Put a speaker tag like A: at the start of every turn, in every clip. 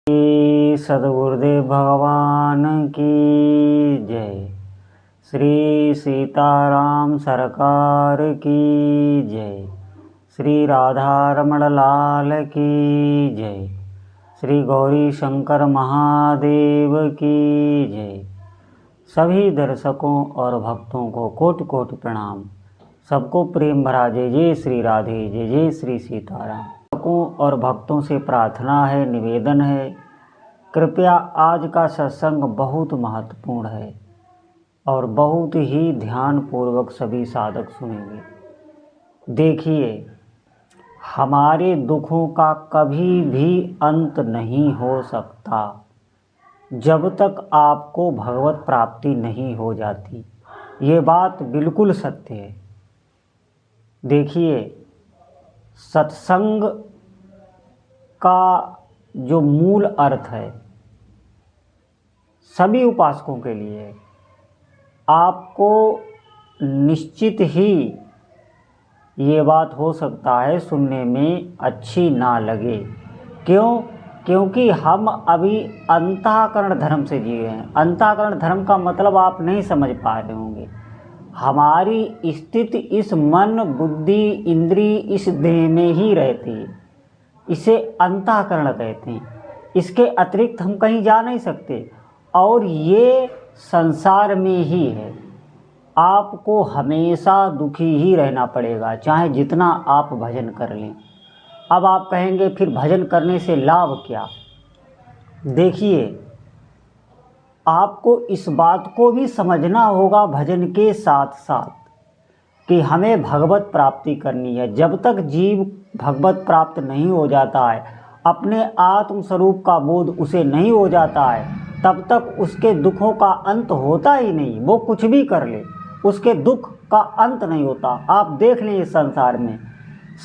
A: श्री सद्गुरुदेव भगवान की जय। श्री सीताराम सरकार की जय। श्री राधारमण लाल की जय। श्री गौरी शंकर महादेव की जय। सभी दर्शकों और भक्तों को कोटि कोटि प्रणाम। सबको प्रेम भरा जय जय श्री राधे, जय जय श्री सीताराम। और भक्तों से प्रार्थना है, निवेदन है, कृपया आज का सत्संग बहुत महत्वपूर्ण है और बहुत ही ध्यानपूर्वक सभी साधक सुनेंगे। देखिए, हमारे दुखों का कभी भी अंत नहीं हो सकता जब तक आपको भगवत प्राप्ति नहीं हो जाती। ये बात बिल्कुल सत्य है। देखिए, सत्संग का जो मूल अर्थ है सभी उपासकों के लिए, आपको निश्चित ही ये बात हो सकता है सुनने में अच्छी ना लगे। क्यों? क्योंकि हम अभी अंतःकरण धर्म से जी रहे हैं। अंतःकरण धर्म का मतलब आप नहीं समझ पा रहे होंगे। हमारी स्थिति इस मन, बुद्धि, इंद्री, इस देह में ही रहती है। इसे अंतःकरण कहते हैं। इसके अतिरिक्त हम कहीं जा नहीं सकते और ये संसार में ही है। आपको हमेशा दुखी ही रहना पड़ेगा, चाहे जितना आप भजन कर लें। अब आप कहेंगे फिर भजन करने से लाभ क्या? देखिए, आपको इस बात को भी समझना होगा भजन के साथ साथ कि हमें भगवत प्राप्ति करनी है। जब तक जीव भगवत प्राप्त नहीं हो जाता है, अपने आत्म स्वरूप का बोध उसे नहीं हो जाता है, तब तक उसके दुखों का अंत होता ही नहीं। वो कुछ भी कर ले, उसके दुख का अंत नहीं होता। आप देख लें, इस संसार में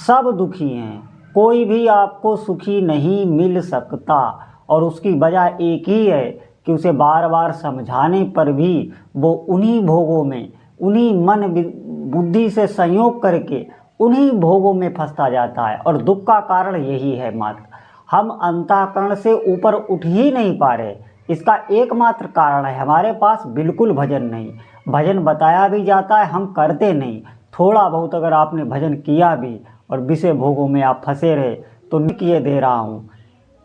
A: सब दुखी हैं, कोई भी आपको सुखी नहीं मिल सकता। और उसकी वजह एक ही है कि उसे बार बार समझाने पर भी वो उन्हीं भोगों में, उन्हीं मन बुद्धि से संयोग करके उन्हीं भोगों में फंसता जाता है। और दुख का कारण यही है मात्र, हम अंतःकरण से ऊपर उठ ही नहीं पा रहे। इसका एकमात्र कारण है हमारे पास बिल्कुल भजन नहीं। भजन बताया भी जाता है, हम करते नहीं। थोड़ा बहुत अगर आपने भजन किया भी और विषय भोगों में आप फंसे रहे तो नहीं किए दे रहा हूँ।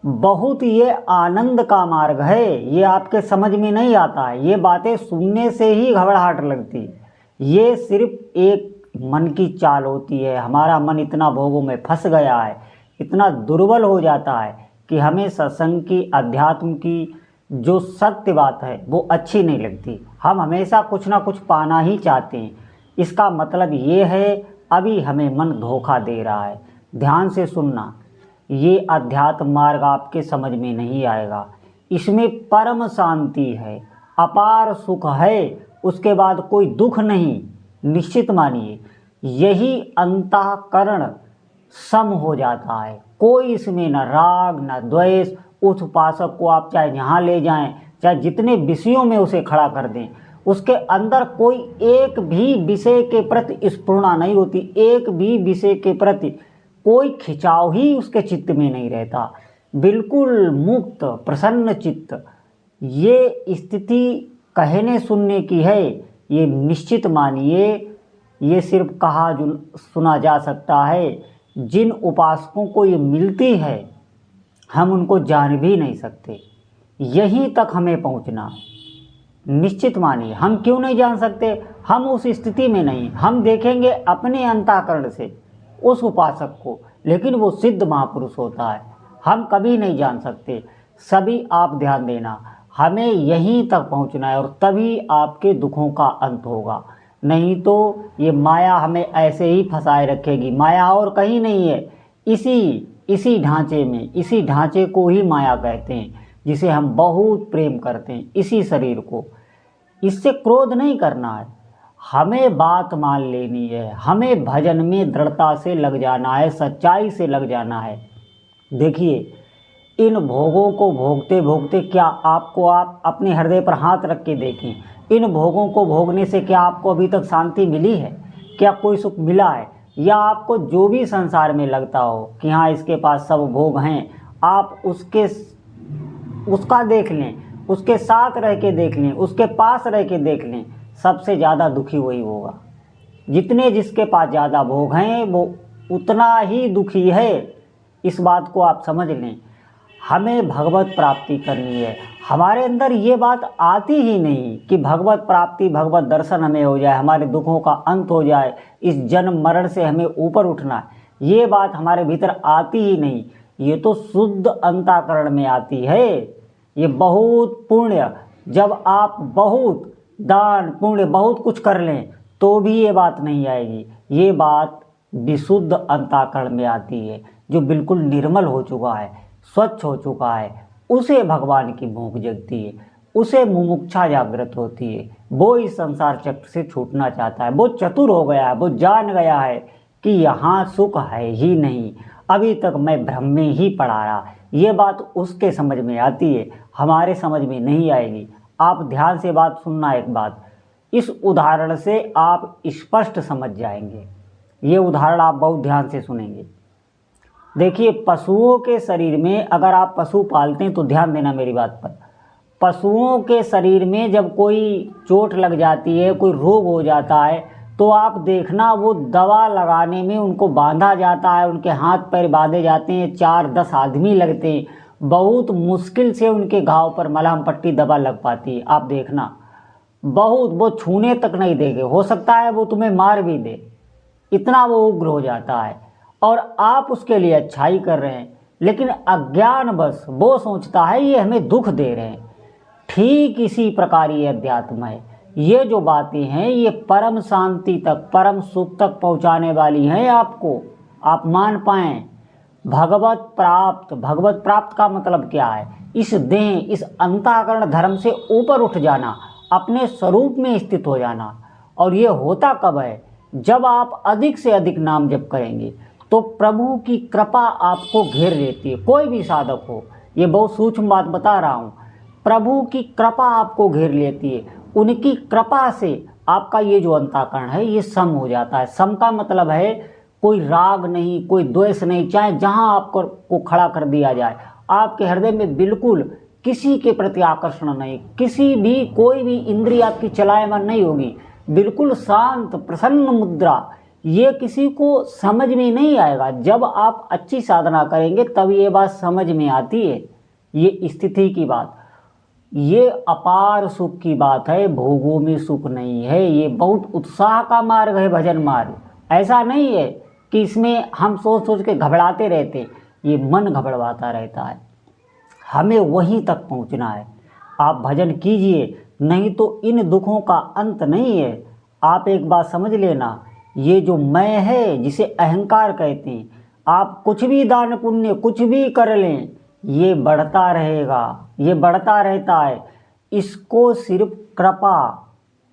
A: बहुत ये आनंद का मार्ग है, ये आपके समझ में नहीं आता है। ये बातें सुनने से ही घबराहट लगती। ये सिर्फ एक मन की चाल होती है। हमारा मन इतना भोगों में फंस गया है, इतना दुर्बल हो जाता है कि हमें सत्संग की, अध्यात्म की जो सत्य बात है वो अच्छी नहीं लगती। हम हमेशा कुछ ना कुछ पाना ही चाहते हैं। इसका मतलब ये है अभी हमें मन धोखा दे रहा है। ध्यान से सुनना, ये अध्यात्म मार्ग आपके समझ में नहीं आएगा। इसमें परम शांति है, अपार सुख है, उसके बाद कोई दुख नहीं। निश्चित मानिए, यही अंतःकरण सम हो जाता है। कोई इसमें न राग न द्वेष। उस उपासक को आप चाहे यहाँ ले जाएं, चाहे जितने विषयों में उसे खड़ा कर दें, उसके अंदर कोई एक भी विषय के प्रति स्फुरणा नहीं होती। एक भी विषय के प्रति कोई खिंचाव ही उसके चित्त में नहीं रहता। बिल्कुल मुक्त प्रसन्न चित्त। ये स्थिति कहने सुनने की है। ये निश्चित मानिए, ये सिर्फ कहा सुना जा सकता है। जिन उपासकों को ये मिलती है, हम उनको जान भी नहीं सकते। यहीं तक हमें पहुंचना। निश्चित मानिए, हम क्यों नहीं जान सकते? हम उस स्थिति में नहीं। हम देखेंगे अपने अंतःकरण से उस उपासक को, लेकिन वो सिद्ध महापुरुष होता है। हम कभी नहीं जान सकते। सभी आप ध्यान देना, हमें यहीं तक पहुंचना है और तभी आपके दुखों का अंत होगा। नहीं तो ये माया हमें ऐसे ही फंसाए रखेगी। माया और कहीं नहीं है, इसी ढांचे में। इसी ढांचे को ही माया कहते हैं, जिसे हम बहुत प्रेम करते हैं, इसी शरीर को। इससे क्रोध नहीं करना है, हमें बात मान लेनी है। हमें भजन में दृढ़ता से लग जाना है, सच्चाई से लग जाना है। देखिए, इन भोगों को भोगते भोगते क्या आपको, आप अपने हृदय पर हाथ रख के देखें, इन भोगों को भोगने से क्या आपको अभी तक शांति मिली है? क्या कोई सुख मिला है? या आपको जो भी संसार में लगता हो कि हाँ इसके पास सब भोग हैं, आप उसके उसका देख लें, उसके साथ रह के देख लें, उसके पास रह के देख लें, सबसे ज़्यादा दुखी वही होगा। जितने जिसके पास ज़्यादा भोग हैं वो उतना ही दुखी है। इस बात को आप समझ लें। हमें भगवत प्राप्ति करनी है। हमारे अंदर ये बात आती ही नहीं कि भगवत प्राप्ति, भगवत दर्शन हमें हो जाए, हमारे दुखों का अंत हो जाए, इस जन्म मरण से हमें ऊपर उठना है, ये बात हमारे भीतर आती ही नहीं। ये तो शुद्ध अंतःकरण में आती है। ये बहुत पुण्य, जब आप बहुत दान पुण्य बहुत कुछ कर लें तो भी ये बात नहीं आएगी। ये बात विशुद्ध अंतःकरण में आती है। जो बिल्कुल निर्मल हो चुका है, स्वच्छ हो चुका है, उसे भगवान की भूख जगती है, उसे मुमुक्षा जागृत होती है। वो इस संसार चक्र से छूटना चाहता है। वो चतुर हो गया है, वो जान गया है कि यहाँ सुख है ही नहीं, अभी तक मैं भ्रम में ही पड़ा रहा। ये बात उसके समझ में आती है, हमारे समझ में नहीं आएगी। आप ध्यान से बात सुनना। एक बात, इस उदाहरण से आप स्पष्ट समझ जाएंगे। ये उदाहरण आप बहुत ध्यान से सुनेंगे। देखिए, पशुओं के शरीर में, अगर आप पशु पालते हैं तो ध्यान देना मेरी बात पर। पशुओं के शरीर में जब कोई चोट लग जाती है, कोई रोग हो जाता है, तो आप देखना वो दवा लगाने में उनको बांधा जाता है, उनके हाथ पैर बांधे जाते हैं, 4-10 आदमी लगते हैं, बहुत मुश्किल से उनके घाव पर मलहम पट्टी दवा लग पाती है। आप देखना, बहुत, वो छूने तक नहीं देंगे, हो सकता है वो तुम्हें मार भी दे, इतना वो उग्र हो जाता है। और आप उसके लिए अच्छाई कर रहे हैं, लेकिन अज्ञानवश वो सोचता है ये हमें दुख दे रहे हैं। ठीक इसी प्रकार ये अध्यात्म है। ये जो बातें हैं ये परम शांति तक, परम सुख तक पहुंचाने वाली हैं आपको, आप मान पाएं। भगवत प्राप्त का मतलब क्या है? इस देह, इस अंतःकरण धर्म से ऊपर उठ जाना, अपने स्वरूप में स्थित हो जाना। और ये होता कब है? जब आप अधिक से अधिक नाम जप करेंगे तो प्रभु की कृपा आपको घेर लेती है। कोई भी साधक हो, ये बहुत सूक्ष्म बात बता रहा हूँ, प्रभु की कृपा आपको घेर लेती है। उनकी कृपा से आपका ये जो अंतःकरण है ये सम हो जाता है। सम का मतलब है कोई राग नहीं, कोई द्वेष नहीं, चाहे जहाँ आपको खड़ा कर दिया जाए, आपके हृदय में बिल्कुल किसी के प्रति आकर्षण नहीं, किसी भी कोई भी इंद्रिय आपकी चलायमान नहीं होगी, बिल्कुल शांत प्रसन्न मुद्रा। ये किसी को समझ में नहीं आएगा। जब आप अच्छी साधना करेंगे तब ये बात समझ में आती है। ये स्थिति की बात, ये अपार सुख की बात है, भोगों में सुख नहीं है। ये बहुत उत्साह का मार्ग है, भजन मार्ग। ऐसा नहीं है कि इसमें हम सोच सोच के घबराते रहते, ये मन घबराता रहता है। हमें वहीं तक पहुंचना है। आप भजन कीजिए, नहीं तो इन दुखों का अंत नहीं है। आप एक बात समझ लेना, ये जो मैं है, जिसे अहंकार कहते हैं, आप कुछ भी दान पुण्य कुछ भी कर लें, ये बढ़ता रहेगा, ये बढ़ता रहता है। इसको सिर्फ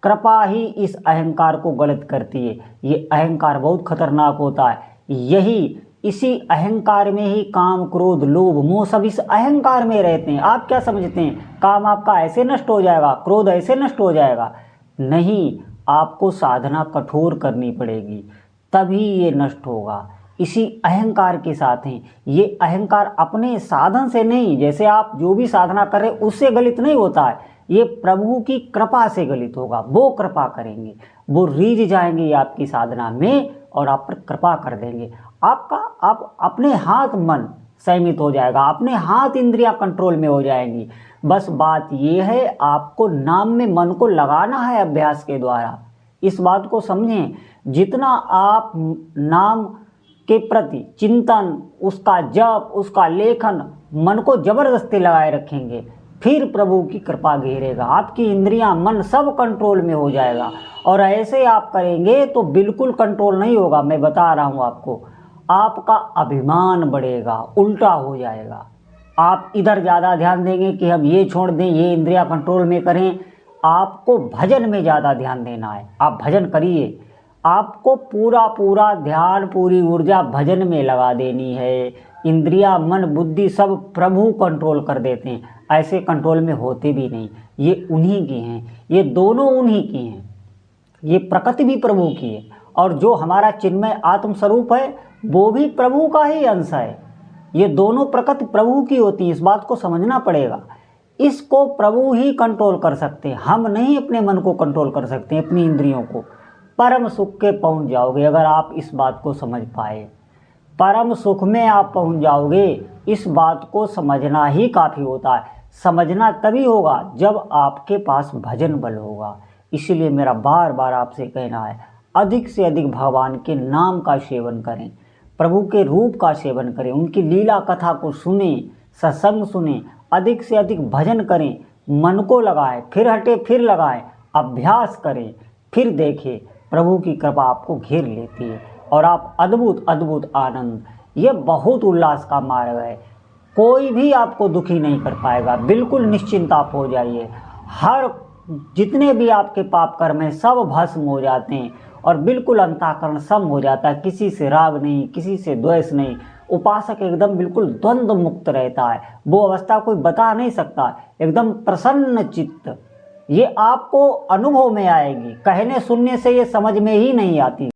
A: कृपा ही इस अहंकार को गलत करती है। ये अहंकार बहुत खतरनाक होता है। इसी अहंकार में ही काम, क्रोध, लोभ, मोह सब इस अहंकार में रहते हैं। आप क्या समझते हैं काम आपका ऐसे नष्ट हो जाएगा, क्रोध ऐसे नष्ट हो जाएगा? नहीं, आपको साधना कठोर करनी पड़ेगी, तभी ये नष्ट होगा। इसी अहंकार के साथ हैं। ये अहंकार अपने साधन से नहीं, जैसे आप जो भी साधना कर रहे हैं उससे गलित नहीं होता है, ये प्रभु की कृपा से गलित होगा। वो कृपा करेंगे, वो रीझ जाएंगे आपकी साधना में और आप पर कृपा कर देंगे। आप अपने हाथ मन संयमित हो जाएगा, अपने हाथ इंद्रियां कंट्रोल में हो जाएंगी। बस बात ये है, आपको नाम में मन को लगाना है अभ्यास के द्वारा। इस बात को समझें, जितना आप नाम के प्रति चिंतन, उसका जप, उसका लेखन, मन को जबरदस्ती लगाए रखेंगे, फिर प्रभु की कृपा घेरेगा, आपकी इंद्रियां, मन सब कंट्रोल में हो जाएगा। और ऐसे आप करेंगे तो बिल्कुल कंट्रोल नहीं होगा। मैं बता रहा हूँ आपको, आपका अभिमान बढ़ेगा, उल्टा हो जाएगा। आप इधर ज़्यादा ध्यान देंगे कि हम ये छोड़ दें, ये इंद्रियां कंट्रोल में करें। आपको भजन में ज़्यादा ध्यान देना है। आप भजन करिए, आपको पूरा ध्यान, पूरी ऊर्जा भजन में लगा देनी है। इंद्रियां, मन, बुद्धि सब प्रभु कंट्रोल कर देते हैं, ऐसे कंट्रोल में होते भी नहीं। ये उन्हीं की हैं, ये दोनों उन्हीं की हैं। ये प्रकृति भी प्रभु की है और जो हमारा चिन्मय आत्म स्वरूप है वो भी प्रभु का ही अंश है। ये दोनों प्रकृति प्रभु की होती है, इस बात को समझना पड़ेगा। इसको प्रभु ही कंट्रोल कर सकते हैं, हम नहीं अपने मन को कंट्रोल कर सकते हैं, अपनी इंद्रियों को। परम सुख के पहुंच जाओगे अगर आप इस बात को समझ पाए, परम सुख में आप पहुंच जाओगे। इस बात को समझना ही काफ़ी होता है। समझना तभी होगा जब आपके पास भजन बल होगा। इसलिए मेरा बार बार आपसे कहना है, अधिक से अधिक भगवान के नाम का सेवन करें, प्रभु के रूप का सेवन करें, उनकी लीला कथा को सुने, सत्संग सुने, अधिक से अधिक भजन करें, मन को लगाएं, फिर हटे फिर लगाएं, अभ्यास करें, फिर देखें प्रभु की कृपा आपको घेर लेती है और आप अद्भुत अद्भुत आनंद, ये बहुत उल्लास का मार्ग है। कोई भी आपको दुखी नहीं कर पाएगा, बिल्कुल निश्चिंत आप हो जाइए। हर जितने भी आपके पाप कर्म हैं सब भस्म हो जाते हैं और बिल्कुल अंतःकरण सम हो जाता है। किसी से राग नहीं, किसी से द्वेष नहीं। उपासक एकदम बिल्कुल द्वंद्व मुक्त रहता है, वो अवस्था कोई बता नहीं सकता, एकदम प्रसन्न चित्त। ये आपको अनुभव में आएगी, कहने सुनने से ये समझ में ही नहीं आती।